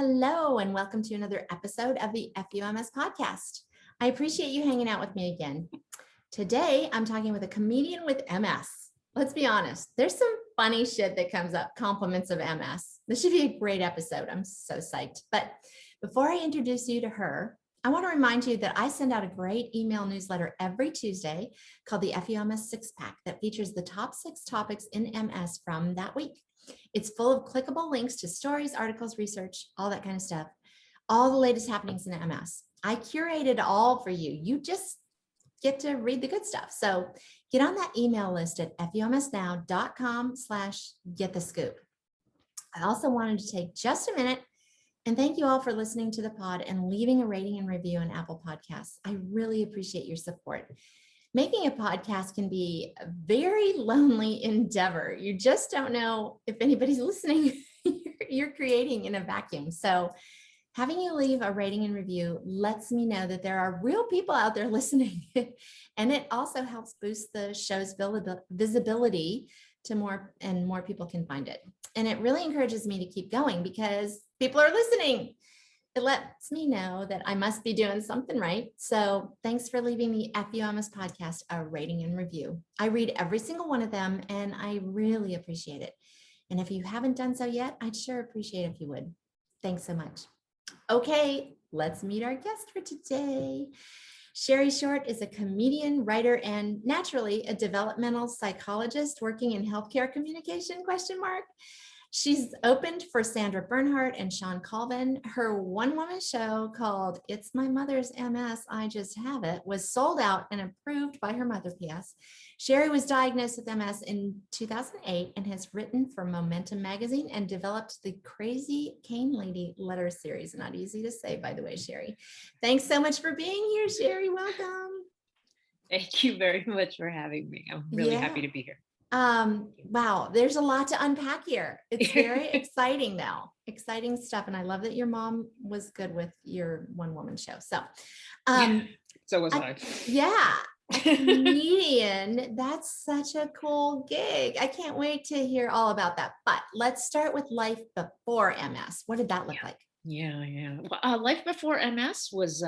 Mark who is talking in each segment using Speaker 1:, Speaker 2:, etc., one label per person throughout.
Speaker 1: Hello, and welcome to another episode of the FUMS podcast. I appreciate you hanging out with me again. Today, I'm talking with a comedian with MS. Let's be honest, there's some funny shit that comes up, compliments of MS. This should be a great episode. I'm so psyched. But before I introduce you to her, I want to remind you that I send out a great email newsletter every Tuesday called the FUMS 6-Pack that features the top 6 topics in MS from that week. It's full of clickable links to stories, articles, research, all that kind of stuff, all the latest happenings in MS. I curated all for you. You just get to read the good stuff. So get on that email list at fumsnow.com/getthescoop. I also wanted to take just a minute and thank you all for listening to the pod and leaving a rating and review on Apple Podcasts. I really appreciate your support. Making a podcast can be a very lonely endeavor. You just don't know if anybody's listening. You're creating in a vacuum. So having you leave a rating and review lets me know that there are real people out there listening. And it also helps boost the show's visibility to more people can find it. And it really encourages me to keep going because people are listening. It lets me know that I must be doing something right. So thanks for leaving the FUMS podcast a rating and review. I read every single one of them and I really appreciate it. And if you haven't done so yet, I'd sure appreciate it if you would. Thanks so much. Okay, let's meet our guest for today. Shari Short is a comedian, writer, and naturally a developmental psychologist working in healthcare communication, ? She's opened for Sandra Bernhardt and Sean Colvin. Her one-woman show called It's My Mother's MS, I Just Have It was sold out and approved by her mother, P.S. Shari was diagnosed with MS in 2008 and has written for Momentum magazine and developed the Crazy Cane Lady letter series. Not easy to say, by the way, Shari. Thanks so much for being here, Shari. Welcome.
Speaker 2: Thank you very much for having me. I'm really happy to be here.
Speaker 1: Wow, there's a lot to unpack here. It's very exciting now, exciting stuff. And I love that your mom was good with your one-woman show. So,
Speaker 2: so was I.
Speaker 1: Yeah, a comedian. That's such a cool gig. I can't wait to hear all about that. But let's start with life before MS. What did that look like?
Speaker 2: Yeah. Well, life before MS was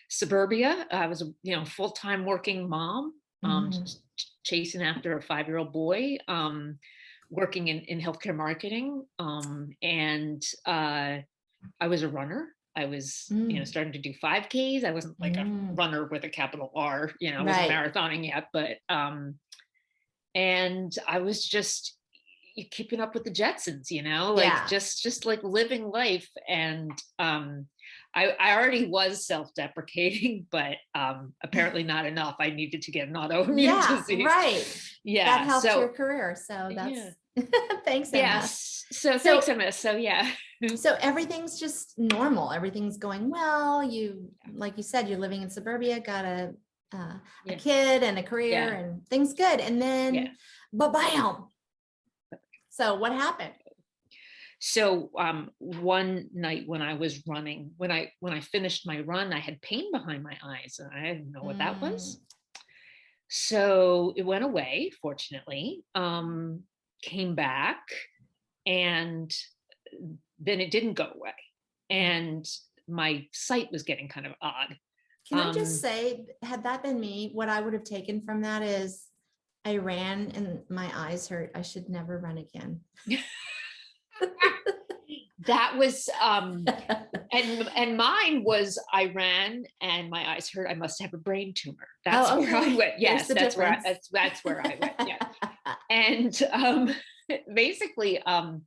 Speaker 2: suburbia. I was a full-time working mom. Chasing after a 5-year-old boy, working in healthcare marketing. And I was a runner. I was, starting to do 5Ks. I wasn't like a runner with a capital R, I wasn't marathoning yet, but, and I was just keeping up with the Jetsons, just like living life. And, I already was self-deprecating, but apparently not enough. I needed to get an autoimmune disease.
Speaker 1: Right. That helped your career. So that's thanks, MS.
Speaker 2: Yes. So thanks, MS. So
Speaker 1: So everything's just normal. Everything's going well. Like you said, you're living in suburbia, got a kid and a career and things good. And then bam. So what happened?
Speaker 2: So one night when I was running, when I finished my run, I had pain behind my eyes and I didn't know what that was. So it went away, fortunately, came back, and then it didn't go away. And my sight was getting kind of odd.
Speaker 1: Can I just say, had that been me, what I would have taken from that is I ran and my eyes hurt. I should never run again.
Speaker 2: That was and mine was I ran and my eyes hurt. I must have a brain tumor. That's where I went. Yes, that's where I went. Yeah. And basically I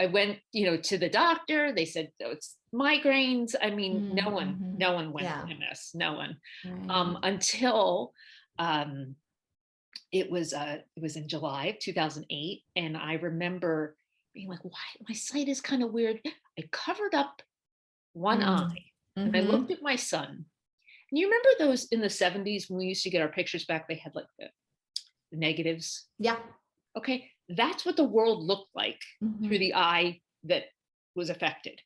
Speaker 2: went to the doctor. They said, oh, it's migraines. I mean, no one went to MS. No one. Until it was in July of 2008, and I remember being like, why? My sight is kind of weird. I covered up one eye and I looked at my son. And you remember those in the 70s when we used to get our pictures back, they had like the negatives.
Speaker 1: Yeah.
Speaker 2: Okay. That's what the world looked like through the eye that was affected.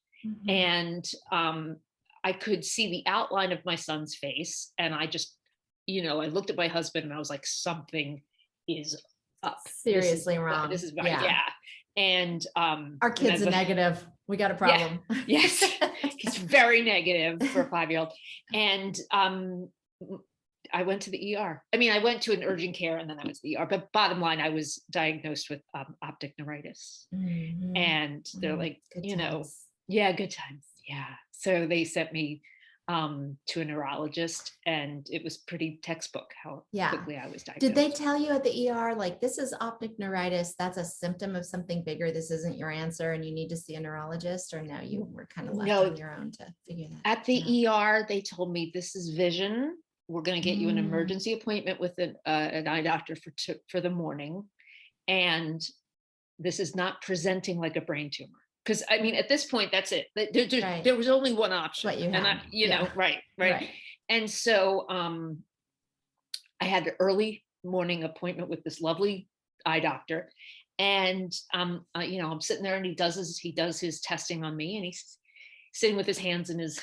Speaker 2: And I could see the outline of my son's face. And I just, I looked at my husband and I was like, something is up.
Speaker 1: Seriously wrong.
Speaker 2: This is right. Yeah. And
Speaker 1: our kid's a negative. we got a problem.
Speaker 2: Yes. He's very negative for a 5-year-old. And I went to the ER. I mean, I went to an urgent care and then I went to the ER, but bottom line, I was diagnosed with optic neuritis.
Speaker 1: Mhm.
Speaker 2: And they're like,
Speaker 1: Good
Speaker 2: you know,
Speaker 1: times.
Speaker 2: yeah, good times. Yeah. So they sent me to a neurologist, and it was pretty textbook how
Speaker 1: Yeah.
Speaker 2: quickly I was diagnosed.
Speaker 1: Did they tell you at the ER, like, this is optic neuritis, that's a symptom of something bigger, this isn't your answer and you need to see a neurologist? Or no, you were kind of left on your own to figure that
Speaker 2: at the ER, they told me, this is vision. We're going to get you an emergency appointment with an eye doctor for the morning. And this is not presenting like a brain tumor. Because I mean, at this point, that's it. There was only one option.
Speaker 1: What you had.
Speaker 2: And you know, right. And so I had an early morning appointment with this lovely eye doctor. And you know, I'm sitting there and he does his testing on me, and he's sitting with his hands in his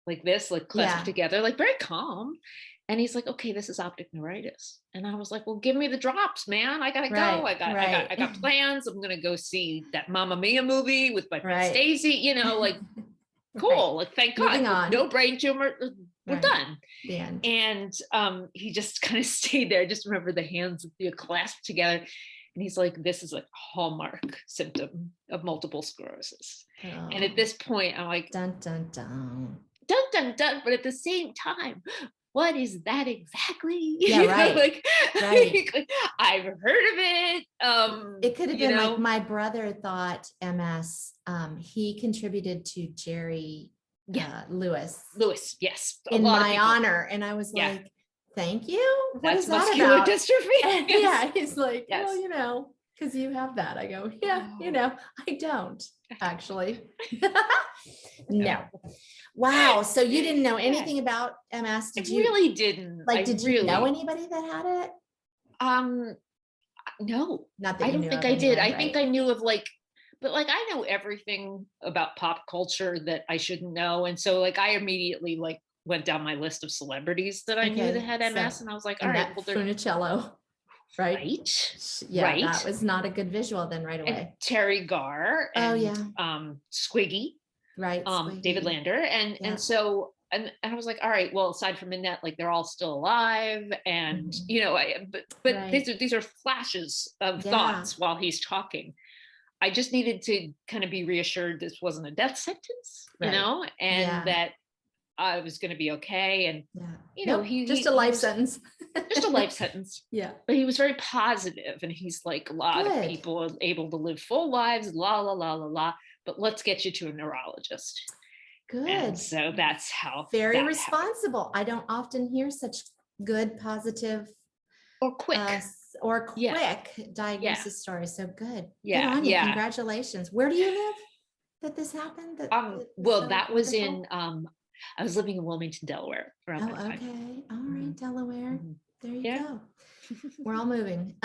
Speaker 2: like this, like clasped together, like very calm. And he's like, okay, this is optic neuritis. And I was like, well, give me the drops, man. I gotta go. I got plans. I'm gonna go see that Mamma Mia movie with my friend Stacy, you know, like cool. Like, thank God. No brain tumor. We're done.
Speaker 1: The end.
Speaker 2: And he just kind of stayed there. I just remember the hands clasped together. And he's like, this is a hallmark symptom of multiple sclerosis. Oh. And at this point, I'm like,
Speaker 1: dun, dun, dun.
Speaker 2: Dun, dun, dun. But at the same time, what is that exactly?
Speaker 1: Yeah, right.
Speaker 2: Like, I've heard of it.
Speaker 1: It could have been like my brother thought MS. He contributed to Jerry Lewis,
Speaker 2: yes,
Speaker 1: in my honor, and I was like, "Thank you." What
Speaker 2: That's
Speaker 1: is that
Speaker 2: muscular
Speaker 1: about?
Speaker 2: Dystrophy.
Speaker 1: Yeah, he's like, "Well, you know, because you have that." I go, "Yeah, you know, I don't actually." No. Wow. So you didn't know anything about MS?
Speaker 2: Did you? Really didn't.
Speaker 1: Like, did you know anybody that had it?
Speaker 2: No.
Speaker 1: Not that
Speaker 2: I don't think I did. I think I knew of but I know everything about pop culture that I shouldn't know. And so I immediately went down my list of celebrities that I knew that had MS. And I was like, all right, well,
Speaker 1: Funicello. Right. Yeah,
Speaker 2: right.
Speaker 1: That was not a good visual then right away.
Speaker 2: And Terry Garr and Squiggy.
Speaker 1: Right.
Speaker 2: David Lander. And so and I was like, all right, well, aside from Annette, they're all still alive. And you know, but these are flashes of thoughts while he's talking. I just needed to kind of be reassured this wasn't a death sentence, you know, and that I was going to be okay. And you know,
Speaker 1: just a life sentence.
Speaker 2: Just a life sentence.
Speaker 1: Yeah.
Speaker 2: But he was very positive, and he's like, a lot of people are able to live full lives, la la la la la. But let's get you to a neurologist.
Speaker 1: Good.
Speaker 2: And so that's how.
Speaker 1: Very responsible. Happened. I don't often hear such good, positive,
Speaker 2: or quick
Speaker 1: diagnosis stories. So good.
Speaker 2: Yeah.
Speaker 1: Good on you. Congratulations. Where do you live that this happened?
Speaker 2: Well, that was in I was living in Wilmington, Delaware.
Speaker 1: Okay. All right, Delaware. There you go. We're all moving.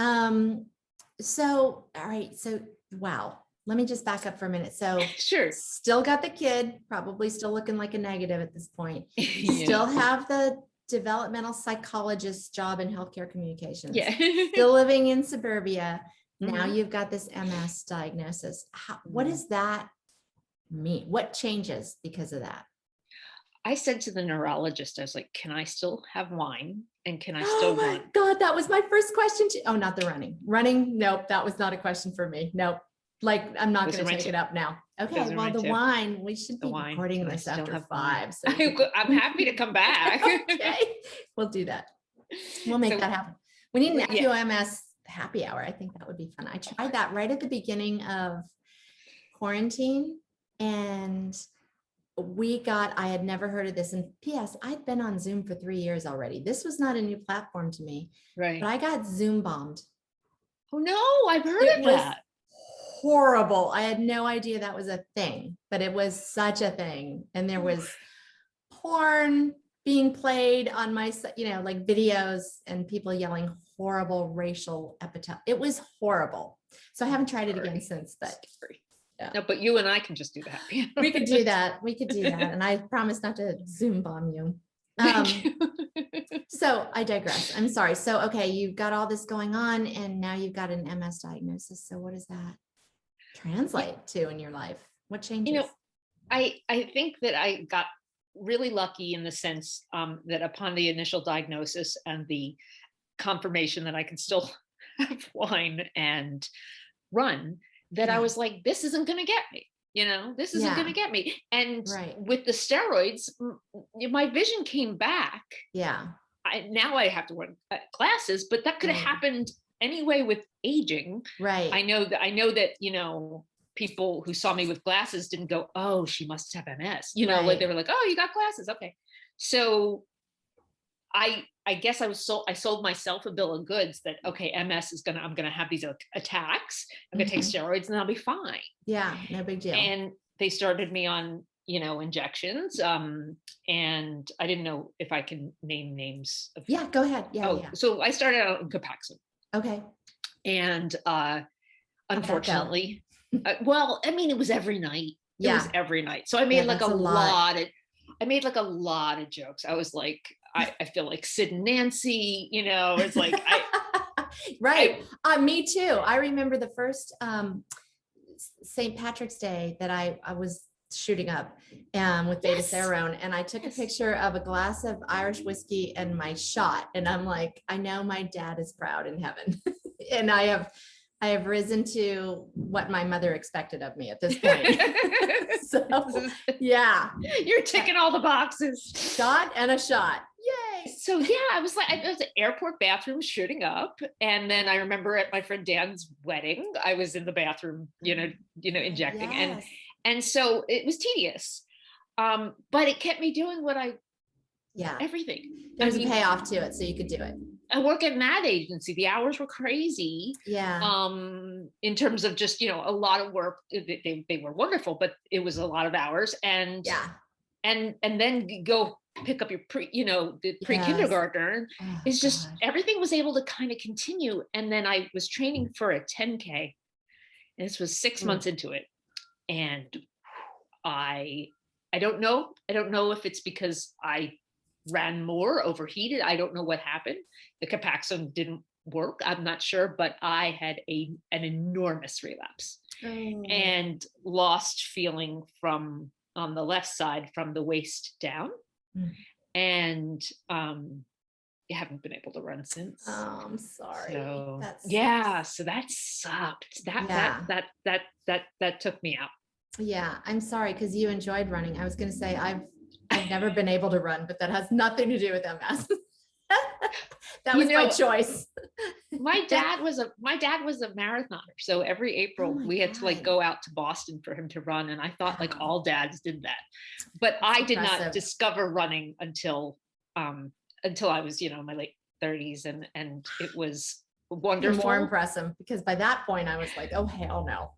Speaker 1: So, all right. So, wow. Let me just back up for a minute. So,
Speaker 2: sure.
Speaker 1: Still got the kid, probably still looking like a negative at this point. Still have the developmental psychologist job in healthcare communications.
Speaker 2: Yeah.
Speaker 1: Still living in suburbia. Now you've got this MS diagnosis. What does that mean? What changes because of that?
Speaker 2: I said to the neurologist, I was like, can I still have wine? And can I still run?
Speaker 1: Oh my God, that was my first question. Oh, not the running. Running, nope, that was not a question for me. Nope. I'm not going to take it up now. Okay, well, the wine, we should be recording this after 5. So
Speaker 2: I'm happy to come back.
Speaker 1: Okay, we'll do that. We'll make that happen. We need an FUMS happy hour. I think that would be fun. I tried that right at the beginning of quarantine, and I had never heard of this. And P.S. I'd been on Zoom for 3 years already. This was not a new platform to me.
Speaker 2: Right.
Speaker 1: But I got Zoom bombed.
Speaker 2: Oh no, I've heard of that.
Speaker 1: Horrible. I had no idea that was a thing, but it was such a thing. And there was porn being played on my, videos and people yelling horrible racial epithet. It was horrible. So I haven't tried it again since, but
Speaker 2: no, but you and I can just do that.
Speaker 1: We could do that. And I promise not to Zoom bomb you. So I digress. I'm sorry. So, okay, you've got all this going on and now you've got an MS diagnosis. So what does that translate to in your life? What changes?
Speaker 2: You know, I think that I got really lucky in the sense that upon the initial diagnosis and the confirmation that I can still have wine and run, that I
Speaker 1: Yeah.
Speaker 2: was like, this isn't going to get me. This isn't
Speaker 1: Yeah.
Speaker 2: going to get me. And
Speaker 1: Right.
Speaker 2: with the steroids, my vision came back.
Speaker 1: Yeah.
Speaker 2: Now I have to run classes, but that could have
Speaker 1: Right.
Speaker 2: happened anyway with aging.
Speaker 1: Right.
Speaker 2: I know that, people who saw me with glasses didn't go, oh, she must have MS, like
Speaker 1: Right.
Speaker 2: they were like, oh, you got glasses. Okay. So I guess I sold myself a bill of goods that, okay, I'm going to have these attacks. I'm going to take steroids and I'll be fine.
Speaker 1: Yeah. No big deal.
Speaker 2: And they started me on, injections. And I didn't know if I can name names.
Speaker 1: Yeah, go ahead. Yeah. Yeah.
Speaker 2: So I started out on Copaxone.
Speaker 1: Okay.
Speaker 2: And unfortunately, well, I mean, it was every night. It was every night. So I made like a lot of jokes. I was like, I feel like Sid and Nancy, it's like,
Speaker 1: right. Me too. I remember the first St. Patrick's Day that I was shooting up with Beta Cerrone, and I took a picture of a glass of Irish whiskey and my shot. And I'm like, I know my dad is proud in heaven. And I have risen to what my mother expected of me at this point. So yeah,
Speaker 2: you're ticking all the boxes.
Speaker 1: Shot and a shot. Yay.
Speaker 2: So yeah, I was at airport bathroom shooting up. And then I remember at my friend Dan's wedding, I was in the bathroom, injecting.
Speaker 1: Yes.
Speaker 2: And so it was tedious. But it kept me doing everything.
Speaker 1: There's a payoff to it, so you could do it.
Speaker 2: I work at an ad agency. The hours were crazy.
Speaker 1: Yeah.
Speaker 2: In terms of just, a lot of work. They were wonderful, but it was a lot of hours. And and then go pick up your pre-kindergartner. It's just everything was able to kind of continue. And then I was training for a 10K. And this was 6 months into it. And I don't know. I don't know if it's because I ran more, overheated. I don't know what happened. The Copaxone didn't work. I'm not sure, but I had an enormous relapse and lost feeling from on the left side from the waist down. And I haven't been able to run since.
Speaker 1: Oh, I'm sorry.
Speaker 2: So, so that sucked. That took me out.
Speaker 1: Yeah, I'm sorry because you enjoyed running. I was going to say I've never been able to run, but that has nothing to do with MS. That was my choice.
Speaker 2: My dad was a marathoner. So every April we had to go out to Boston for him to run. And I thought all dads did that, but I did not discover running until I was, in my late 30s. And it was wonderful.
Speaker 1: More impressive because by that point I was like, oh, hell no.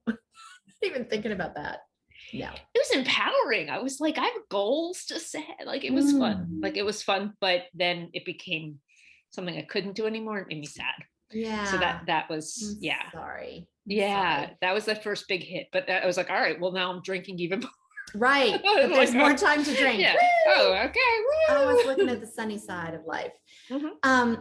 Speaker 1: Even thinking about that. Yeah.
Speaker 2: It was empowering. I was like, I have goals to set. It was fun. It was fun, but then it became something I couldn't do anymore. It made me sad.
Speaker 1: Yeah.
Speaker 2: So that was,
Speaker 1: Sorry.
Speaker 2: Sorry. That was the first big hit, but I was like, all right, well now I'm drinking even more.
Speaker 1: Right. But there's more time to drink.
Speaker 2: Yeah. Oh, okay. Woo!
Speaker 1: I was looking at the sunny side of life.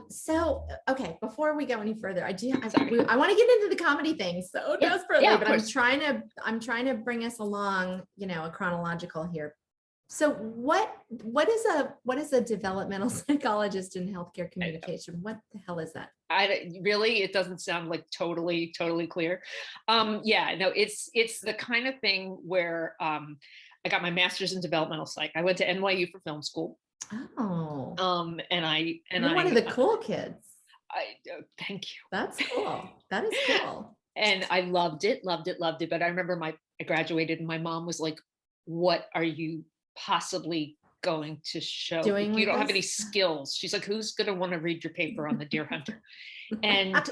Speaker 1: So, okay, before we go any further, I want to get into the comedy thing so desperately, but I'm trying to bring us along, a chronological here. So what is a developmental psychologist in healthcare communication? What the hell is that?
Speaker 2: It doesn't sound like totally clear. It's the kind of thing where I got my master's in developmental psych. I went to NYU for film school.
Speaker 1: Oh.
Speaker 2: You're
Speaker 1: one of the cool kids.
Speaker 2: Thank you.
Speaker 1: That's cool. That is cool.
Speaker 2: And I loved it. But I remember I graduated and my mom was like, what are you possibly going to show? You don't have any skills. She's like, who's going to want to read your paper on the deer hunter? And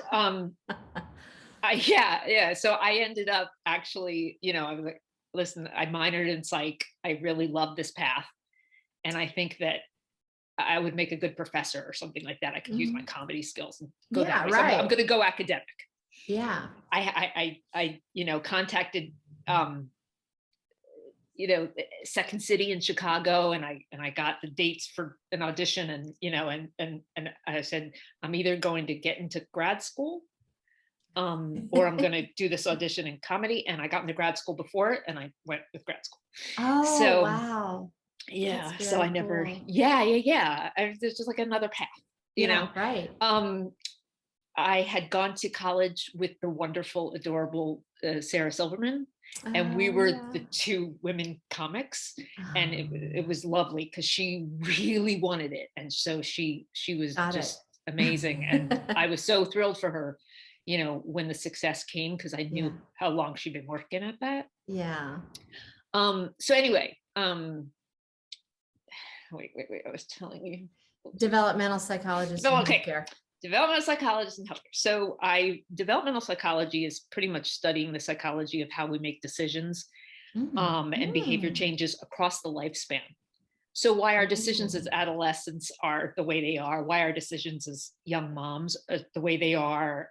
Speaker 2: so I ended up actually, I was like, listen, I minored in psych. I really love this path. And I think that I would make a good professor or something like that. I could use my comedy skills and go that way. So I'm going to go academic.
Speaker 1: Yeah.
Speaker 2: I contacted, Second City in Chicago, and I got the dates for an audition, and I said, I'm either going to get into grad school or I'm going to do this audition in comedy. And I got into grad school before it, and I went with grad school.
Speaker 1: Oh,
Speaker 2: So,
Speaker 1: wow.
Speaker 2: Yeah.
Speaker 1: That's
Speaker 2: So I
Speaker 1: very
Speaker 2: never,
Speaker 1: cool.
Speaker 2: yeah. There's just like another path, you know?
Speaker 1: Right.
Speaker 2: I had gone to college with the wonderful, adorable Sarah Silverman, and we were the two women comics, and it was lovely because she really wanted it, and so she was just amazing, and I was so thrilled for her, you know, when the success came, because I knew how long she'd been working at that.
Speaker 1: Yeah.
Speaker 2: So anyway, wait, I was telling you.
Speaker 1: Developmental psychologist in healthcare.
Speaker 2: Developmental psychologist in healthcare. So developmental psychology is pretty much studying the psychology of how we make decisions and behavior changes across the lifespan. So why our decisions as adolescents are the way they are, why our decisions as young moms are the way they are,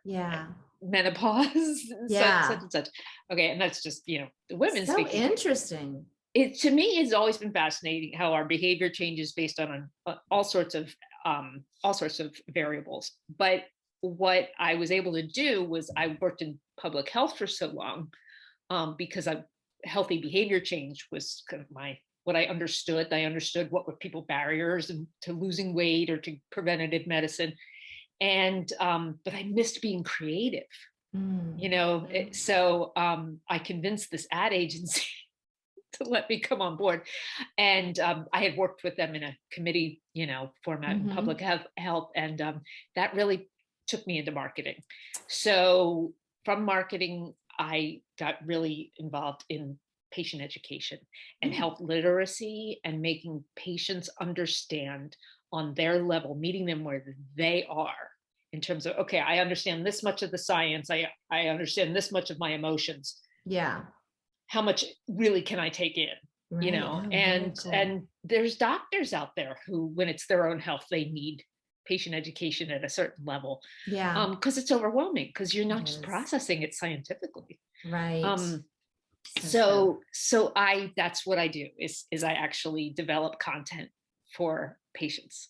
Speaker 2: menopause, such and such. Okay, and that's just, you know, the women
Speaker 1: so
Speaker 2: speaking.
Speaker 1: Interesting.
Speaker 2: It, to me, has always been fascinating how our behavior changes based on all sorts of variables. But what I was able to do was I worked in public health for so long because healthy behavior change was kind of what I understood. I understood what were people barriers to losing weight or to preventative medicine. And but I missed being creative, you know. So I convinced this ad agency to let me come on board. And I had worked with them in a committee, you know, format in public health. And that really took me into marketing. So from marketing, I got really involved in patient education and health literacy and making patients understand on their level, meeting them where they are in terms of, okay, I understand this much of the science. I understand this much of my emotions.
Speaker 1: Yeah.
Speaker 2: How much really can I take in, you know? And there's doctors out there who, when it's their own health, they need patient education at a certain level.
Speaker 1: Yeah.
Speaker 2: Because it's overwhelming, because you're not just processing it scientifically.
Speaker 1: Right.
Speaker 2: So that's what I do is I actually develop content for patients.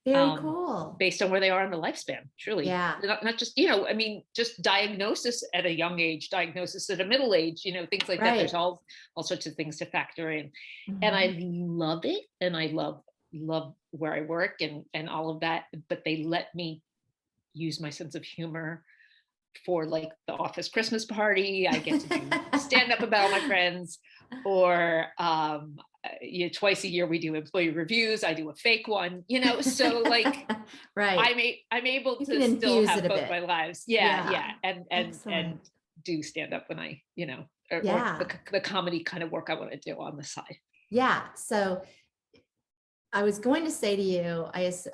Speaker 1: Very cool.
Speaker 2: Based on where they are in the lifespan, truly.
Speaker 1: Yeah.
Speaker 2: Not just, you know, I mean, just diagnosis at a young age, diagnosis at a middle age, you know, things like that. There's all sorts of things to factor in. And I love it. And I love where I work and all of that. But they let me use my sense of humor for like the office Christmas party. I get to do stand up about all my friends, or twice a year we do employee reviews. I do a fake one, you know, so like I'm able to still have both my lives. And do stand up when I, you know, or the comedy kind of work I want to do on the side. Yeah.
Speaker 1: So I was going to say to you,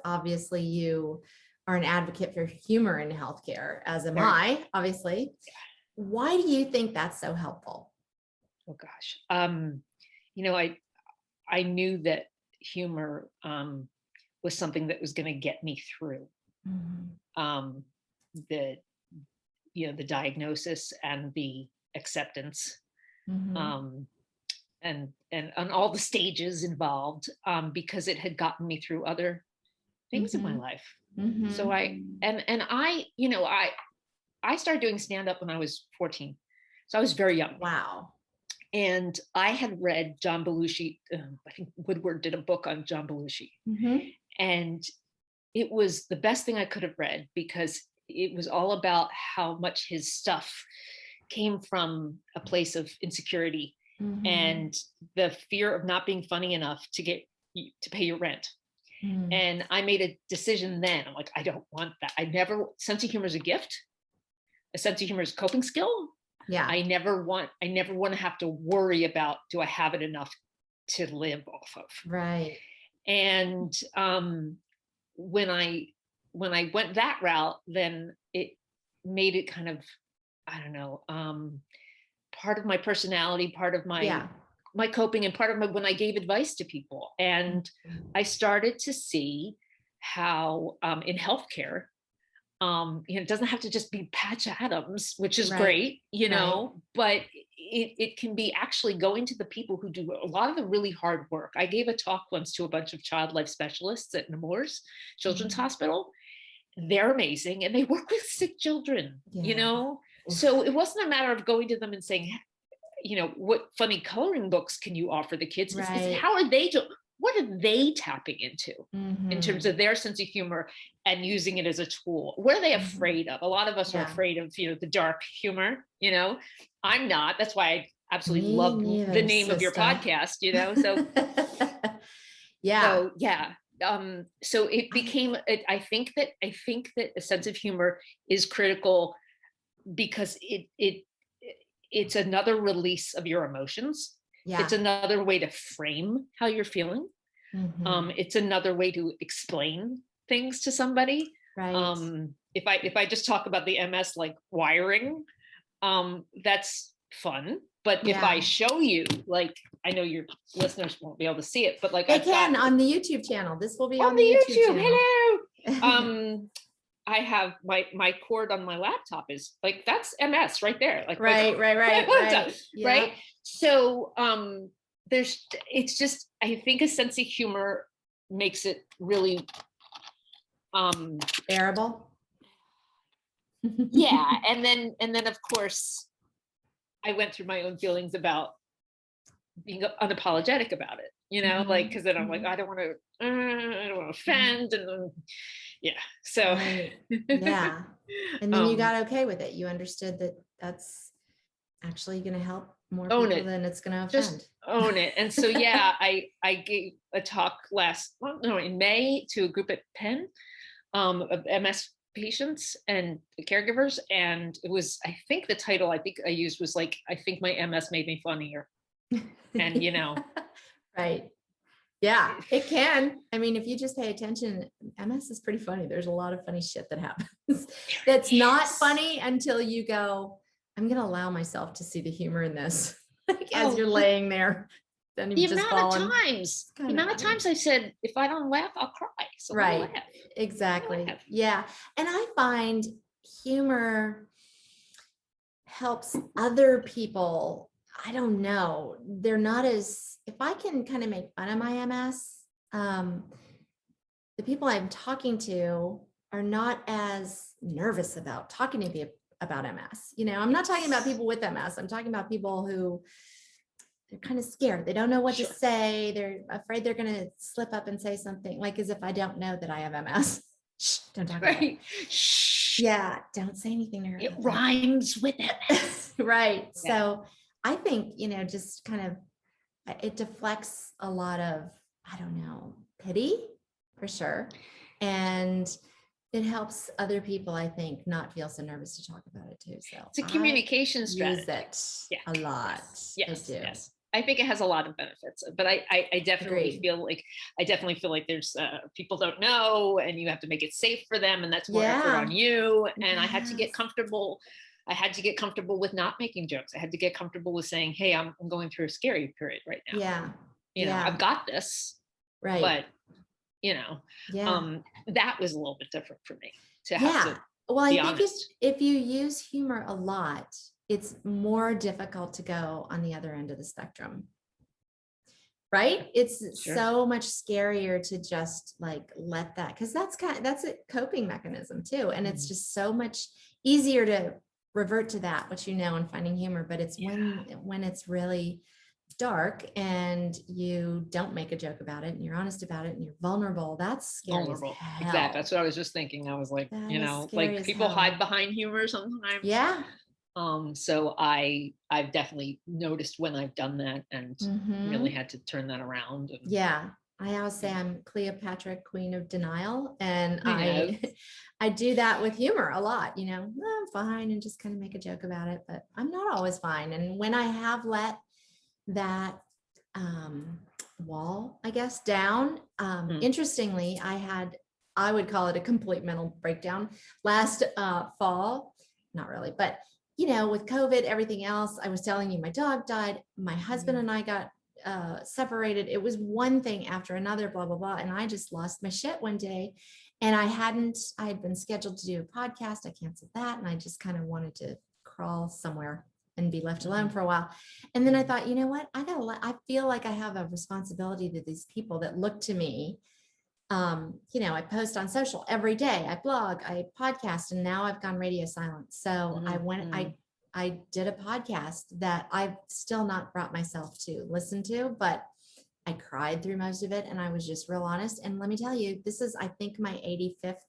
Speaker 1: obviously you are an advocate for humor in healthcare, as am I, obviously. Why do you think that's so helpful?
Speaker 2: Oh gosh. You know, I knew that humor was something that was going to get me through the diagnosis and the acceptance, and on all the stages involved, because it had gotten me through other things in my life. So I started doing stand-up when I was 14. So I was very young.
Speaker 1: Wow.
Speaker 2: And I had read John Belushi. I think Woodward did a book on John Belushi. And it was the best thing I could have read, because it was all about how much his stuff came from a place of insecurity and the fear of not being funny enough to pay your rent. And I made a decision then. I'm like, I don't want that. Sense of humor is a gift. A sense of humor is a coping skill. Yeah. I never want to have to worry about, do I have it enough to live off of? Right. And when I went that route, then it made it kind of, I don't know, part of my personality, part of my coping, and part of when I gave advice to people. And I started to see how in healthcare, it doesn't have to just be Patch Adams, which is great, but it can be actually going to the people who do a lot of the really hard work. I gave a talk once to a bunch of child life specialists at Nemours Children's Hospital. they're amazing and they work with sick children, you
Speaker 1: Yeah.
Speaker 2: know? So it wasn't a matter of going to them and saying, you know, what funny coloring books can you offer the kids? It's
Speaker 1: Right.
Speaker 2: how are they doing? What are they tapping into in terms
Speaker 1: Mhm.
Speaker 2: of their sense of humor and using it as a tool? What are they
Speaker 1: Mhm.
Speaker 2: afraid of? A lot of us are
Speaker 1: Yeah.
Speaker 2: afraid of, you know, the dark humor, you know? I'm not. That's why I absolutely
Speaker 1: Me
Speaker 2: love the
Speaker 1: neither,
Speaker 2: name of your
Speaker 1: sister.
Speaker 2: podcast, you know? So
Speaker 1: Yeah.
Speaker 2: so yeah. So it became, I think that a sense of humor is critical because it's another release of your emotions. It's
Speaker 1: Yeah.
Speaker 2: another way to frame how you're feeling.
Speaker 1: Mhm.
Speaker 2: It's another way to explain things to somebody.
Speaker 1: Right.
Speaker 2: If I just talk about the MS like wiring, that's fun. But if I
Speaker 1: Yeah.
Speaker 2: show you, like, I know your listeners won't be able to see it, but like
Speaker 1: They
Speaker 2: I've got
Speaker 1: can on the YouTube channel. This will be
Speaker 2: on
Speaker 1: on
Speaker 2: the
Speaker 1: the YouTube
Speaker 2: YouTube,
Speaker 1: channel.
Speaker 2: hello. I have my cord on my laptop is like, that's MS right there. Like
Speaker 1: Right. Yeah.
Speaker 2: right. So it's just, I think a sense of humor makes it really
Speaker 1: Bearable.
Speaker 2: yeah. And then of course I went through my own feelings about being unapologetic about it, you know, like, because then I'm like, I don't want to offend, and yeah. So
Speaker 1: Right. Yeah. And then you got okay with it. You understood that that's actually going to help more
Speaker 2: own
Speaker 1: people
Speaker 2: it,
Speaker 1: than it's going to offend.
Speaker 2: just own it. And so yeah, I gave a talk in May to a group at Penn of MS patients and caregivers, and it was, I think the title I think I used was like, I think my MS made me funnier. And you know,
Speaker 1: right. Yeah, it can. I mean, if you just pay attention, MS is pretty funny. There's a lot of funny shit that happens that's not funny until you go, I'm going to allow myself to see the humor in this. Like, as you're laying there, then
Speaker 2: the
Speaker 1: you've just fallen.
Speaker 2: the amount of times I said, if I don't laugh, I'll cry. So
Speaker 1: right.
Speaker 2: laugh.
Speaker 1: Exactly. Laugh. Yeah. And I find humor helps other people. I don't know. They're not as, if I can kind of make fun of my MS, the people I'm talking to are not as nervous about talking to me about MS. You know, I'm not talking about people with MS. I'm talking about people who they're kind of scared. They don't know what to say. They're afraid they're going to slip up and say something, like as if I don't know that I have MS. Shh, don't talk about it. Shh. Yeah, don't say anything to her.
Speaker 2: It rhymes with MS.
Speaker 1: Right. Yeah. So I think, you know, just kind of, it deflects a lot of, I don't know, pity for sure. And it helps other people, I think, not feel so nervous to talk about it too. So
Speaker 2: it's a communication strategy.
Speaker 1: Use it a lot.
Speaker 2: Yes.
Speaker 1: I do.
Speaker 2: Yes. I think it has a lot of benefits, but I definitely feel like there's people don't know, and you have to make it safe for them, and that's more effort on you. And I had to get comfortable. I had to get comfortable with not making jokes. I had to get comfortable with saying, hey, I'm going through a scary period right now.
Speaker 1: Yeah.
Speaker 2: You know, I've got this.
Speaker 1: Right.
Speaker 2: But, you know, that was a little bit different for me to have to
Speaker 1: well,
Speaker 2: be
Speaker 1: I think
Speaker 2: honest.
Speaker 1: if you use humor a lot, it's more difficult to go on the other end of the spectrum. Right? It's so much scarier to just like let that, because that's a coping mechanism too. And it's just so much easier to revert to that, what you know, and finding humor. But it's when it's really dark and you don't make a joke about it and you're honest about it and you're vulnerable, that's scary. Vulnerable.
Speaker 2: Exactly. That's what I was just thinking. I was like, that, you know, like people hide behind humor sometimes.
Speaker 1: Yeah.
Speaker 2: So I've definitely noticed when I've done that and really had to turn that around. And,
Speaker 1: yeah. I always say I'm Cleopatra, queen of denial. And I do that with humor a lot, you know, I'm fine, and just kind of make a joke about it, but I'm not always fine. And when I have let that wall, I guess, down, interestingly, I would call it a complete mental breakdown last fall. Not really, but you know, with COVID, everything else, I was telling you, my dog died, my husband and I got separated. It was one thing after another, blah, blah, blah. And I just lost my shit one day. And I had been scheduled to do a podcast. I canceled that. And I just kind of wanted to crawl somewhere and be left alone for a while. And then I thought, you know what? I feel like I have a responsibility to these people that look to me You know, I post on social every day, I blog, I podcast, and now I've gone radio silent. So I did a podcast that I've still not brought myself to listen to, but I cried through most of it. And I was just real honest. And let me tell you, this is, I think, my 85th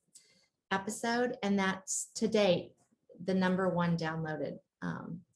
Speaker 1: episode. And that's to date, the #1 downloaded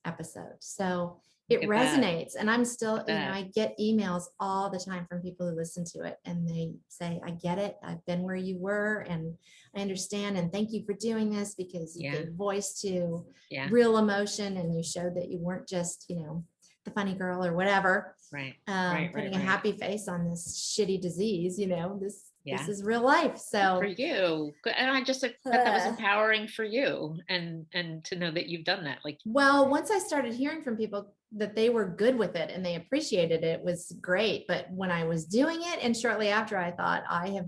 Speaker 1: episode. So it resonates. And I'm still, you know, I get emails all the time from people who listen to it and they say, I get it. I've been where you were and I understand. And thank you for doing this because you gave voice to real emotion and you showed that you weren't just, you know, the funny girl or whatever, putting a happy face on this shitty disease, you know, this is real life. So
Speaker 2: for you, and I just thought that was empowering for you, and to know that you've done that. Like,
Speaker 1: well, once I started hearing from people that they were good with it and they appreciated it, was great. But when I was doing it, and shortly after, I thought I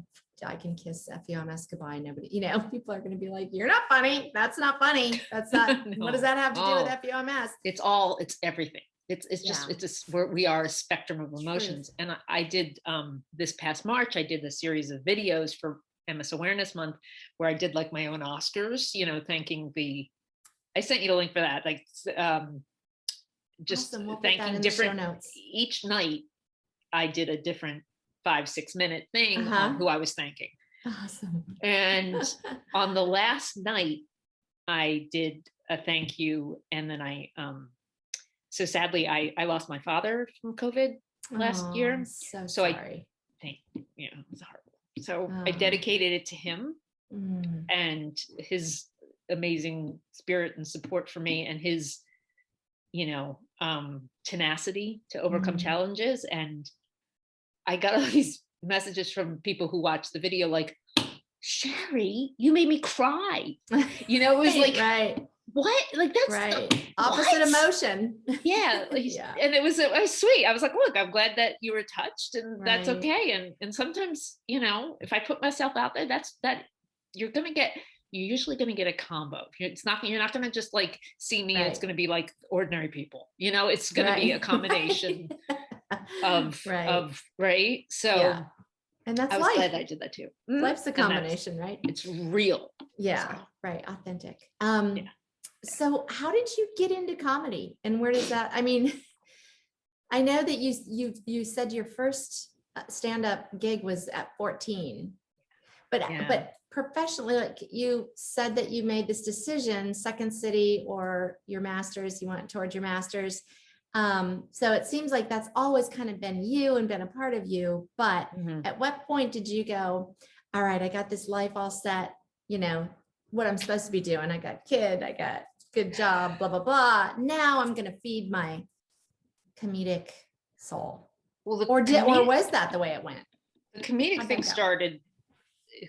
Speaker 1: can kiss FUMS goodbye. Nobody, you know, people are going to be like, "You're not funny. That's not funny. That's not." No. What does that have to do with FUMS?
Speaker 2: It's everything. It's where we are a spectrum of emotions. And I did this past March, I did a series of videos for MS Awareness Month where I did like my own Oscars, you know, thanking I sent you the link for that, like just
Speaker 1: we'll
Speaker 2: thanking different each night. I did a different 5-6 minute thing on who I was thanking.
Speaker 1: Awesome.
Speaker 2: And on the last night, I did a thank you, and then so sadly, I lost my father from COVID last year.
Speaker 1: So sorry.
Speaker 2: It was horrible. So I dedicated it to him and his amazing spirit and support for me and his, you know, tenacity to overcome challenges. And I got all these messages from people who watched the video, like, Shari, you made me cry. You know, it was like, what? Like, that's
Speaker 1: opposite emotion.
Speaker 2: And it was sweet. I was like, look, I'm glad that you were touched, and that's okay. And sometimes, you know, if I put myself out there, you're usually going to get a combo. You're not going to just like see me. It's going to be like ordinary people, you know, it's going to be a combination of So
Speaker 1: and that's
Speaker 2: I was
Speaker 1: life.
Speaker 2: glad I did that too.
Speaker 1: Life's a combination, right?
Speaker 2: It's real.
Speaker 1: Authentic. So how did you get into comedy, and where does that, I mean, I know that you said your first stand-up gig was at 14, but professionally, like you said that you made this decision, Second City or your master's, you went towards your master's. So it seems like that's always kind of been you and been a part of you, but at what point did you go, all right, I got this life all set, you know, what I'm supposed to be doing. I got kid, I got good job, blah, blah, blah. Now I'm going to feed my comedic soul. Well, or was that the way it went?
Speaker 2: The comedic thing started,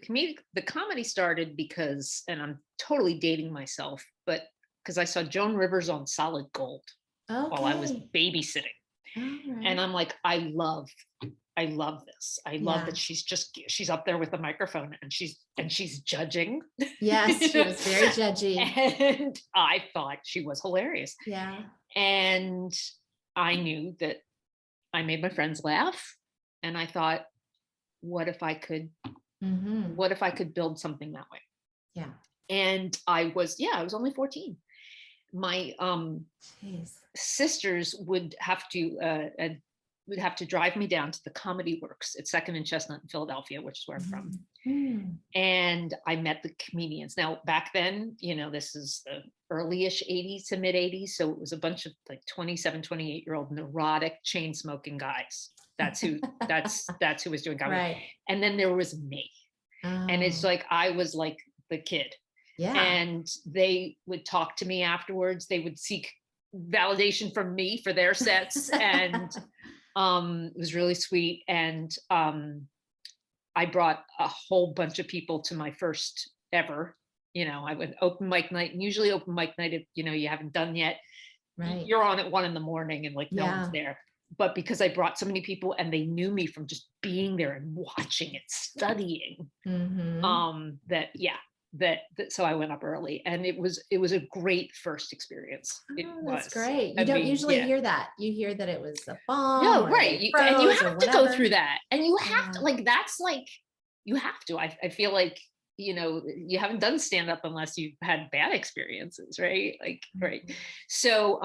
Speaker 2: the comedy started because, and I'm totally dating myself, but because I saw Joan Rivers on Solid Gold while I was babysitting. And I'm like, I love this. I love that she's up there with the microphone and she's judging.
Speaker 1: Yes, she was very judgy.
Speaker 2: And I thought she was hilarious.
Speaker 1: Yeah.
Speaker 2: And I knew that I made my friends laugh. And I thought, what if I could build something that way?
Speaker 1: Yeah.
Speaker 2: And I was only 14. My sisters would have to drive me down to the Comedy Works at 2nd and Chestnut in Philadelphia, which is where I'm from. And I met the comedians. Now, back then, you know, this is the early-ish 80s to mid 80s. So it was a bunch of like 27, 28-year-old neurotic chain smoking guys. That's who was doing comedy. Right. And then there was me. And it's like, I was like the kid. Yeah. And they would talk to me afterwards. They would seek validation from me for their sets. And it was really sweet. And I brought a whole bunch of people to my first ever, you know, I went open mic night, and usually open mic night, if you know, you haven't done yet, you're on at 1 a.m. and like no one's there. But because I brought so many people and they knew me from just being there and watching it, studying, so I went up early, and it was a great first experience.
Speaker 1: That's great. You don't usually hear that. You hear that it was a bomb.
Speaker 2: No, right. And you have to go through that, and you have to, like, that's like, you have to. I feel like, you know, you haven't done stand-up unless you've had bad experiences, right? Like, right. So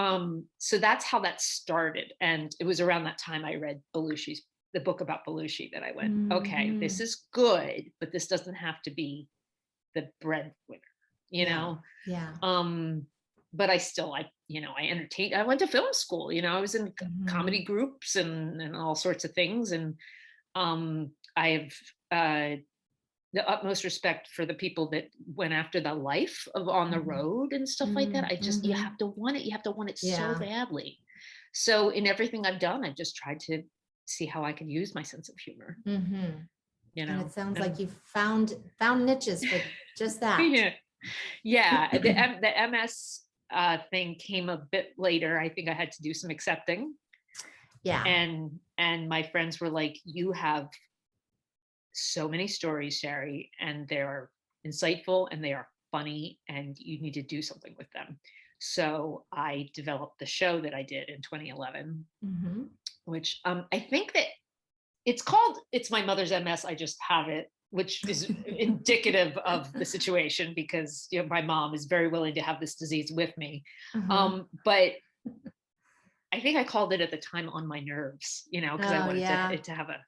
Speaker 2: that's how that started. And it was around that time I read the book about Belushi, that I went, okay, this is good, but this doesn't have to be the breadwinner, you know?
Speaker 1: Yeah.
Speaker 2: But I still, you know, I entertained. I went to film school, you know, I was in comedy groups and all sorts of things. And I have the utmost respect for the people that went after the life of on the road and stuff like that. You have to want it. You have to want it so badly. So in everything I've done, I've just tried to see how I can use my sense of humor. You know,
Speaker 1: and it sounds like you've found niches for just that.
Speaker 2: Yeah. The MS thing came a bit later. I think I had to do some accepting.
Speaker 1: Yeah.
Speaker 2: And my friends were like, you have so many stories, Shari, and they're insightful and they are funny, and you need to do something with them. So I developed the show that I did in 2011, which I think that it's my mother's MS. I just have it, which is indicative of the situation, because, you know, my mom is very willing to have this disease with me. But I think I called it at the time On My Nerves, you know, because I wanted to have a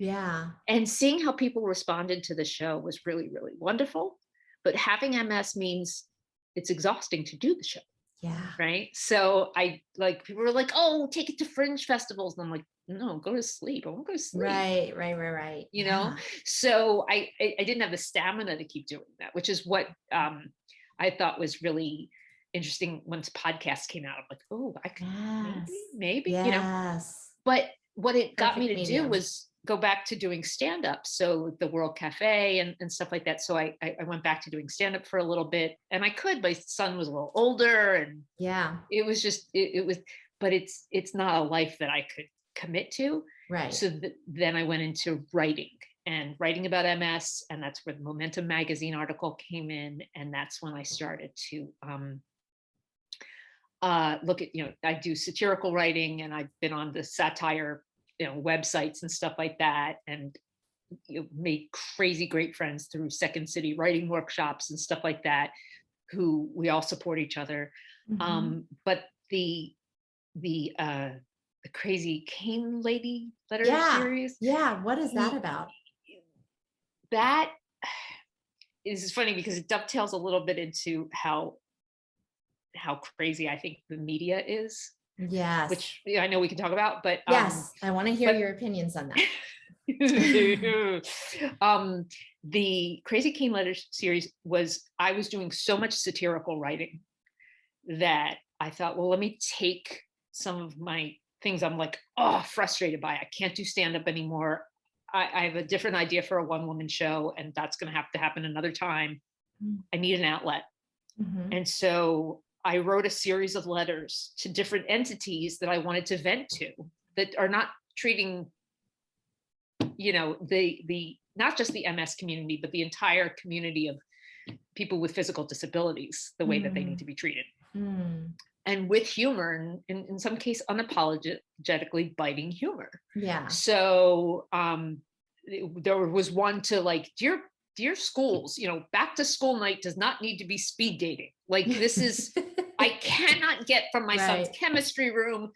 Speaker 1: yeah.
Speaker 2: And seeing how people responded to the show was really, really wonderful. But having MS means it's exhausting to do the show.
Speaker 1: Yeah.
Speaker 2: Right. So people were like, oh, take it to fringe festivals. And I'm like, no, go to sleep. I won't go to sleep.
Speaker 1: Right.
Speaker 2: You know, so I didn't have the stamina to keep doing that, which is what I thought was really interesting. Once podcasts came out, I'm like, oh, I could maybe, you know, but what it got me to do was go back to doing stand-up. So the World Cafe and stuff like that. So I went back to doing stand-up for a little bit, and my son was a little older, and it was just, it was, but it's not a life that I could commit to.
Speaker 1: Right.
Speaker 2: So then I went into writing about MS, and that's where the Momentum magazine article came in. And that's when I started to look at, you know, I do satirical writing, and I've been on the satire, you know, websites and stuff like that, and, you know, made crazy great friends through Second City writing workshops and stuff like that, who we all support each other. But the Crazy Cane Lady letter series.
Speaker 1: Yeah. What is that about?
Speaker 2: That is funny because it dovetails a little bit into how crazy I think the media is.
Speaker 1: Yes.
Speaker 2: Which I know we can talk about, but
Speaker 1: yes, I want to hear your opinions on that.
Speaker 2: The Crazy Cane Letters series I was doing so much satirical writing that I thought, well, let me take some of my things I'm like, frustrated by. I can't do stand-up anymore. I have a different idea for a one-woman show, and that's going to have to happen another time. I need an outlet. And so I wrote a series of letters to different entities that I wanted to vent to, that are not treating, you know, the not just the MS community, but the entire community of people with physical disabilities the way that they need to be treated. And with humor, and in some case unapologetically biting humor. Yeah. So there was one to like, dear schools, you know, back to school night does not need to be speed dating. Like, this is, I cannot get from my son's chemistry room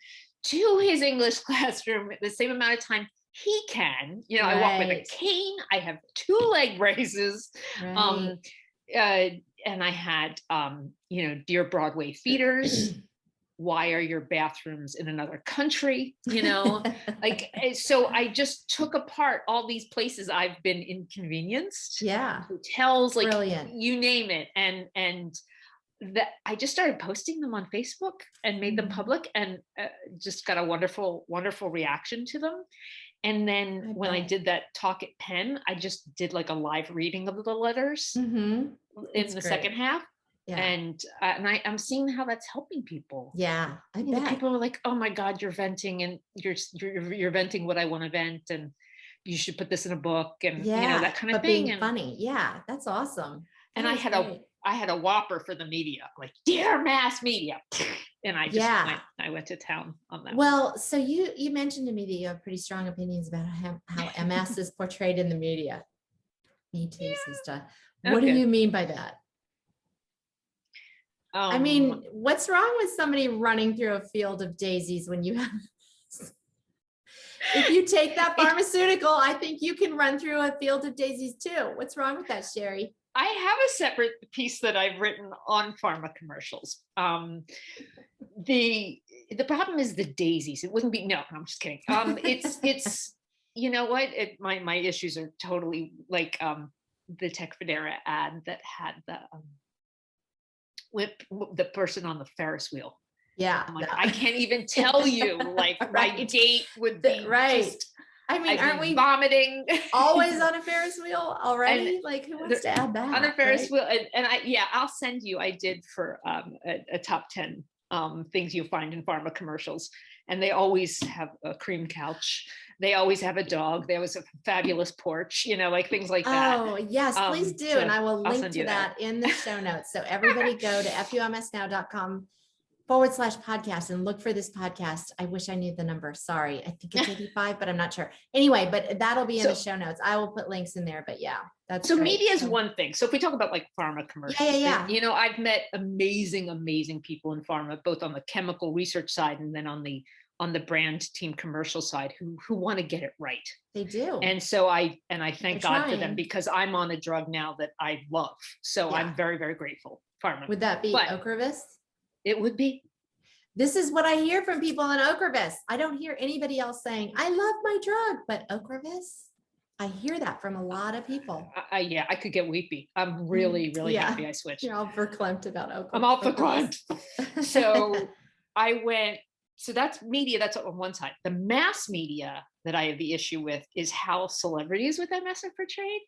Speaker 2: to his English classroom at the same amount of time he can. You know, I walk with a cane, I have 2 leg braces. And I had, you know, dear Broadway theaters, why are your bathrooms in another country? You know, like, so I just took apart all these places I've been inconvenienced. Yeah. Hotels, like, you name it. And that I just started posting them on Facebook and made them public, and just got a wonderful, wonderful reaction to them. And then I did that talk at Penn, I just did like a live reading of the letters in the second half. Yeah. And I'm seeing how that's helping people. Yeah. I bet. People are like, oh my God, you're venting, and you're venting what I want to vent, and you should put this in a book, and you know, that kind of thing.
Speaker 1: Being funny. Yeah. That's awesome.
Speaker 2: And I had I had a whopper for the media, like, dear mass media. And I just went to town on that.
Speaker 1: Well, so you mentioned to me that you have pretty strong opinions about how MS is portrayed in the media. Me too, sister. What do you mean by that? I mean, what's wrong with somebody running through a field of daisies when you have, if you take that pharmaceutical, I think you can run through a field of daisies too. What's wrong with that, Shari?
Speaker 2: I have a separate piece that I've written on pharma commercials. The problem is the daisies. It wouldn't be, no, I'm just kidding. It's, you know what? My issues are totally like the Tecfidera ad that had the person on the Ferris wheel.
Speaker 1: Yeah.
Speaker 2: I'm like, I can't even tell you, like, my date would be just,
Speaker 1: I mean, aren't we
Speaker 2: vomiting
Speaker 1: always on a Ferris wheel already? Like, who wants to add that?
Speaker 2: On a Ferris wheel. And I'll send you, I did for a top 10 things you'll find in pharma commercials. And they always have a cream couch. They always have a dog. They always have a fabulous porch, you know, like things like that.
Speaker 1: Oh, yes, please do. So and I will link to that in the show notes. So everybody go to FUMSnow.com/podcast and look for this podcast. I wish I knew the number. Sorry. I think it's 85, but I'm not sure. Anyway, but that'll be in the show notes. I will put links in there, but yeah, that's
Speaker 2: so great. Media is one thing. So if we talk about like pharma commercials,
Speaker 1: yeah.
Speaker 2: You know, I've met amazing people in pharma, both on the chemical research side and then on the brand team commercial side who want to get it right.
Speaker 1: They do.
Speaker 2: And so I thank God for them, because I'm on a drug now that I love. So I'm very, very grateful. Pharma.
Speaker 1: Would that be Ocrevus?
Speaker 2: It would be.
Speaker 1: This is what I hear from people on Ocrevus. I don't hear anybody else saying, I love my drug, but Ocrevus, I hear that from a lot of people.
Speaker 2: Yeah, I could get weepy. I'm really happy I switched.
Speaker 1: You're all verklempt about Ocrevus.
Speaker 2: I'm all verklempt. So I went, so that's media, that's on one side. The mass media that I have the issue with is how celebrities with MS are portrayed.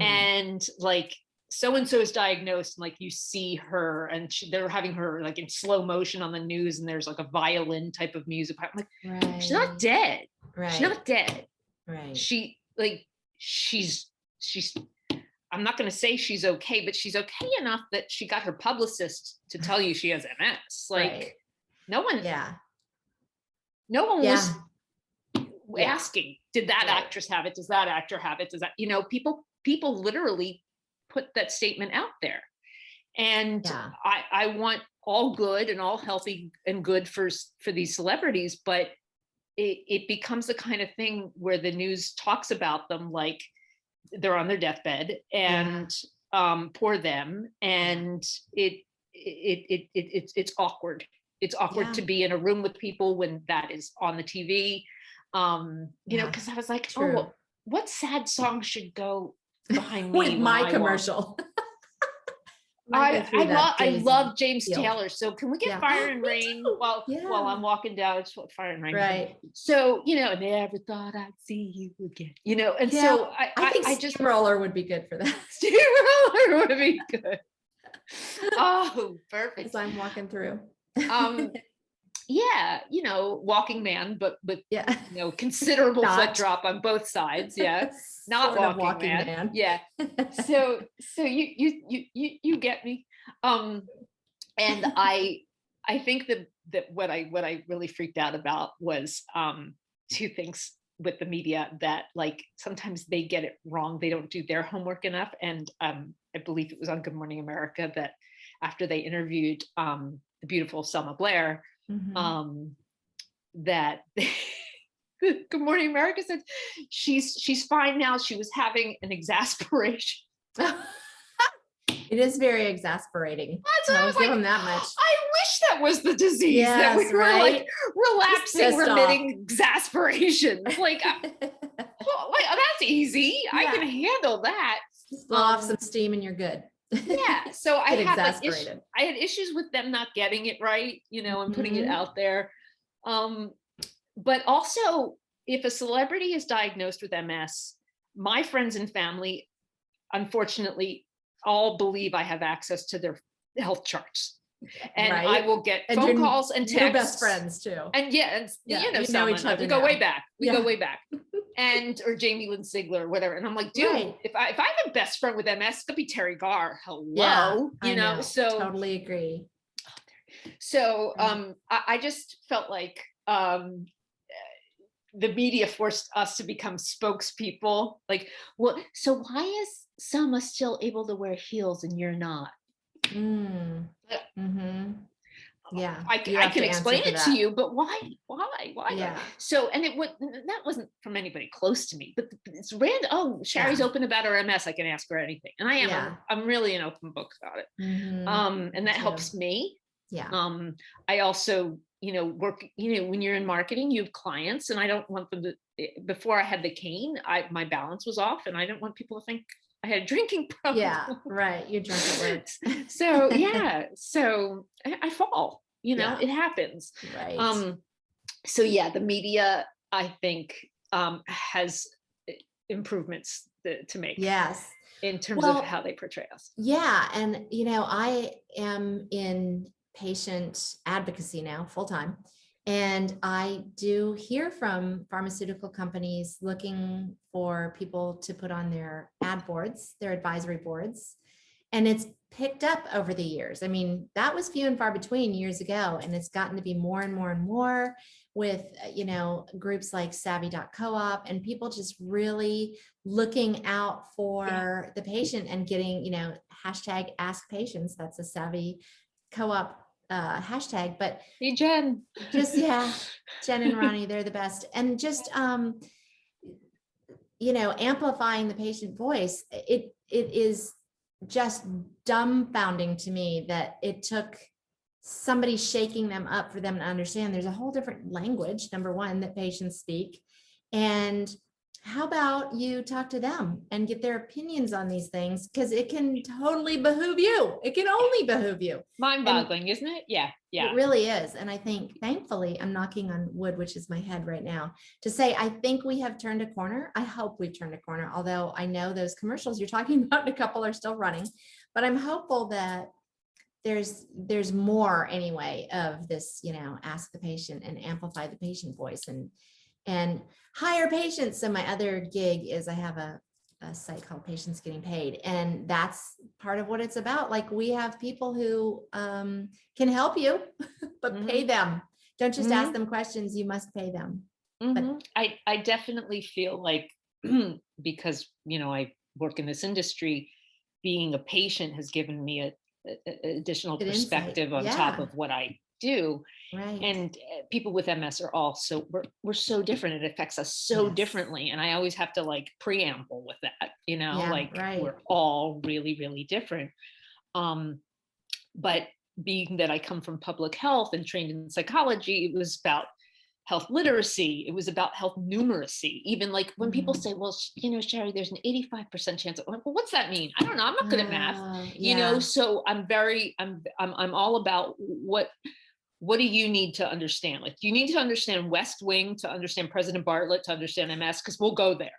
Speaker 2: And like, so-and-so is diagnosed, and like you see her and they're having her like in slow motion on the news, and there's like a violin type of music. I'm like, she's not dead. She's not dead. She's I'm not going to say she's okay, but she's okay enough that she got her publicist to tell you she has MS. Like no one was asking, did that actress have it? Does that actor have it? Does that, you know, people literally put that statement out there. And I want all good and all healthy and good for these celebrities, but it becomes the kind of thing where the news talks about them like they're on their deathbed, and poor them. And it's awkward. It's awkward to be in a room with people when that is on the TV. You know, because I was like, oh, what sad song should go behind me
Speaker 1: with my commercial?
Speaker 2: I love James Taylor. So can we get Fire and Rain while I'm walking down? It's Fire and Rain.
Speaker 1: Right.
Speaker 2: So, you know, never thought I'd see you again, you know, and so I think
Speaker 1: Steamroller would be good for that.
Speaker 2: Steamroller would be good. Oh, perfect.
Speaker 1: As I'm walking through.
Speaker 2: Yeah, you know, walking man, but you know, considerable foot drop on both sides. Yeah, not walking man. Yeah. So you get me. And I think that what I really freaked out about was two things with the media, that like sometimes they get it wrong. They don't do their homework enough. And I believe it was on Good Morning America that after they interviewed the beautiful Selma Blair, that Good Morning America said she's fine now. She was having an exasperation.
Speaker 1: It is very exasperating.
Speaker 2: I was like, that much. I wish that was the disease, that we were like relaxing, remitting exasperation. Like, that's easy. I can handle that.
Speaker 1: Just blow off some steam and you're good.
Speaker 2: Yeah. So I had issues with them not getting it right, you know, and putting it out there. But also, if a celebrity is diagnosed with MS, my friends and family, unfortunately, all believe I have access to their health charts. And I will get phone calls and texts.
Speaker 1: Your best friends too.
Speaker 2: And you know each other. We go way back. We go way back. or Jamie Lynn Sigler or whatever. And I'm like, dude, if I have a best friend with MS, it's gonna be Terry Garr. Hello,
Speaker 1: I know.
Speaker 2: So
Speaker 1: totally agree.
Speaker 2: So I just felt like the media forced us to become spokespeople. Like, well, so why is Selma still able to wear heels and you're not?
Speaker 1: Mm-hmm. Yeah,
Speaker 2: I can explain it to you, but why?
Speaker 1: Yeah.
Speaker 2: So, and that wasn't from anybody close to me, but it's random. Oh, Shari's open about her MS. I can ask her anything. And I am, I'm really an open book about it. And that helps me.
Speaker 1: Yeah.
Speaker 2: I also, work, when you're in marketing, you have clients, and I don't want them to, before I had the cane, my balance was off, and I didn't want people to think I had a drinking problem.
Speaker 1: Yeah, right. You drunk at work.
Speaker 2: So so I fall, it happens.
Speaker 1: Right.
Speaker 2: So the media, I think, has improvements to make.
Speaker 1: Yes.
Speaker 2: In terms of how they portray us.
Speaker 1: Yeah. And, I am in patient advocacy now full time. And I do hear from pharmaceutical companies looking for people to put on their ad boards, their advisory boards. And it's picked up over the years. I mean, that was few and far between years ago. And it's gotten to be more and more and more with, groups like savvy.coop and people just really looking out for the patient and getting, hashtag ask patients. That's a savvy co-op hashtag, but
Speaker 2: hey, Jen,
Speaker 1: just, Jen and Ronnie, they're the best. And just, amplifying the patient voice, it is just dumbfounding to me that it took somebody shaking them up for them to understand there's a whole different language, number one, that patients speak. And how about you talk to them and get their opinions on these things? Because it can totally behoove you. It can only behoove you.
Speaker 2: Mind-boggling, isn't it? Yeah.
Speaker 1: It really is. And I think, thankfully, I'm knocking on wood, which is my head right now, to say, I think we have turned a corner. I hope we've turned a corner, although I know those commercials you're talking about, a couple are still running, but I'm hopeful that there's more anyway of this, ask the patient and amplify the patient voice and hire patients. So my other gig is I have a site called Patients Getting Paid. And that's part of what it's about. Like, we have people who can help you, but pay them. Don't just ask them questions, you must pay them. But
Speaker 2: I definitely feel like, because, I work in this industry, being a patient has given me a additional perspective on top of what I do.
Speaker 1: Right.
Speaker 2: And people with MS are also, we're so different. It affects us so differently. And I always have to preamble with that, we're all really, really different. But being that I come from public health and trained in psychology, it was about health literacy. It was about health numeracy. Even when people say, well, Shari, there's an 85% chance. Well, what's that mean? I don't know. I'm not good at math, so I'm all about what do you need to understand? You need to understand West Wing to understand President Bartlett, to understand MS, because we'll go there,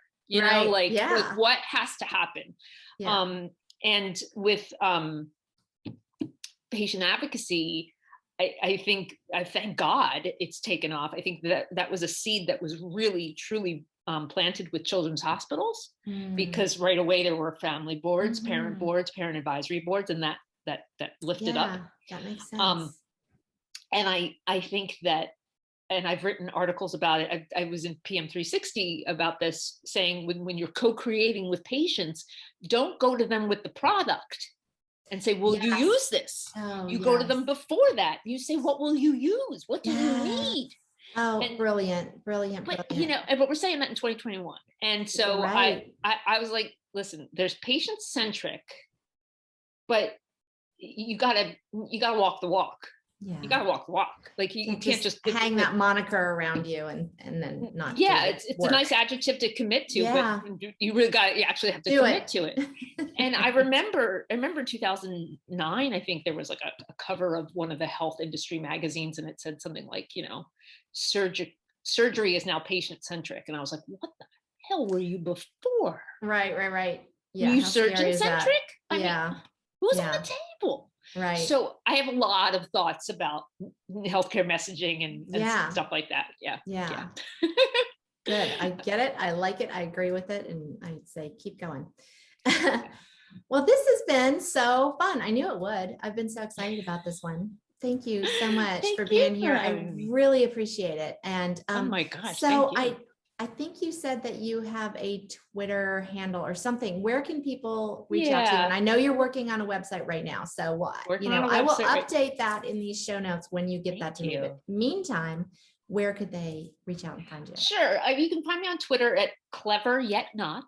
Speaker 2: what has to happen. And with patient advocacy, I think, I thank God it's taken off. I think that was a seed that was really, truly planted with children's hospitals, because right away there were family boards, parent advisory boards, and that lifted up.
Speaker 1: That makes sense.
Speaker 2: And I think that, and I've written articles about it. I was in PM 360 about this, saying when you're co-creating with patients, don't go to them with the product and say, will you use this? You go to them before that. You say, what will you use? What do you need?
Speaker 1: Oh, and, brilliant.
Speaker 2: But we're saying that in 2021. And so I was like, listen, there's patient-centric, but you gotta walk the walk. Yeah. You gotta walk the walk. You can't just
Speaker 1: hang that moniker around you and then not.
Speaker 2: It's a nice adjective to commit to, but you really you actually have to commit to it. And I remember in 2009, I think there was a cover of one of the health industry magazines, and it said something like, surgery is now patient centric. And I was like, what the hell were you before?
Speaker 1: Right. Yeah.
Speaker 2: Were you surgeon centric? I mean, who's on the table?
Speaker 1: Right.
Speaker 2: So I have a lot of thoughts about healthcare messaging and stuff like that. Yeah.
Speaker 1: Good. I get it. I like it. I agree with it. And I'd say, keep going. Well, this has been so fun. I knew it would. I've been so excited about this one. Thank you so much
Speaker 2: Thank
Speaker 1: for
Speaker 2: you
Speaker 1: being
Speaker 2: for
Speaker 1: here. I
Speaker 2: having me.
Speaker 1: really appreciate it. And
Speaker 2: Oh my gosh,
Speaker 1: so
Speaker 2: thank you.
Speaker 1: I think you said that you have a Twitter handle or something. Where can people reach out to you? And I know you're working on a website right now. So what,
Speaker 2: Working on a
Speaker 1: I will
Speaker 2: website right-
Speaker 1: update that in these show notes when you get that to me.
Speaker 2: you.
Speaker 1: But meantime, where could they reach out and find you?
Speaker 2: Sure. You can find me on Twitter at clever yet not.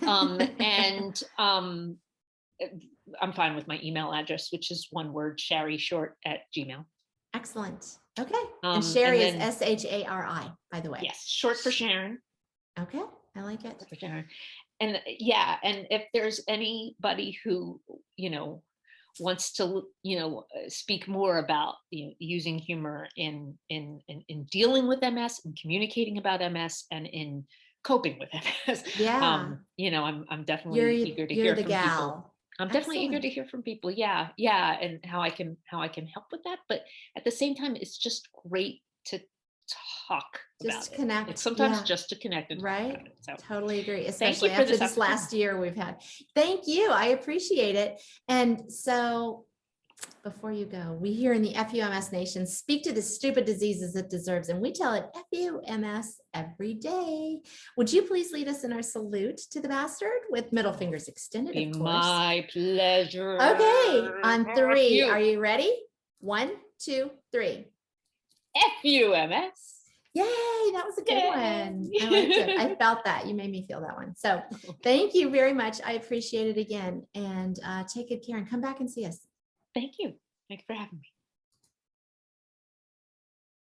Speaker 2: And I'm fine with my email address, which is one word, Shari short @gmail.
Speaker 1: Excellent. Okay. And Shari
Speaker 2: and then-
Speaker 1: is SHARI, by the way.
Speaker 2: Yes, short for Sharon.
Speaker 1: Okay. I like it.
Speaker 2: For Sharon. And yeah, and if there's anybody who, wants to, speak more about using humor in dealing with MS and communicating about MS and in coping with MS.
Speaker 1: Yeah.
Speaker 2: I'm definitely eager to hear from people. I'm definitely eager to hear from people. Yeah. And how I can help with that. But at the same time, it's just great to talk
Speaker 1: just
Speaker 2: about
Speaker 1: connect.
Speaker 2: It's sometimes just to connect and
Speaker 1: right.
Speaker 2: Talk about it. So
Speaker 1: totally agree, especially
Speaker 2: for
Speaker 1: after this last year we've had. Thank you. I appreciate it. And so before you go, we here in the FUMS Nation speak to the stupid diseases it deserves, and we tell it FUMS every day. Would you please lead us in our salute to the bastard with middle fingers extended, of course?
Speaker 2: My pleasure.
Speaker 1: Okay, on 3. Are you ready? 1, 2, 3.
Speaker 2: FUMS.
Speaker 1: Yay, that was a good one. I liked it. I felt that. You made me feel that one. So thank you very much. I appreciate it again. And take good care and come back and see us.
Speaker 2: Thank you. Thanks for having me.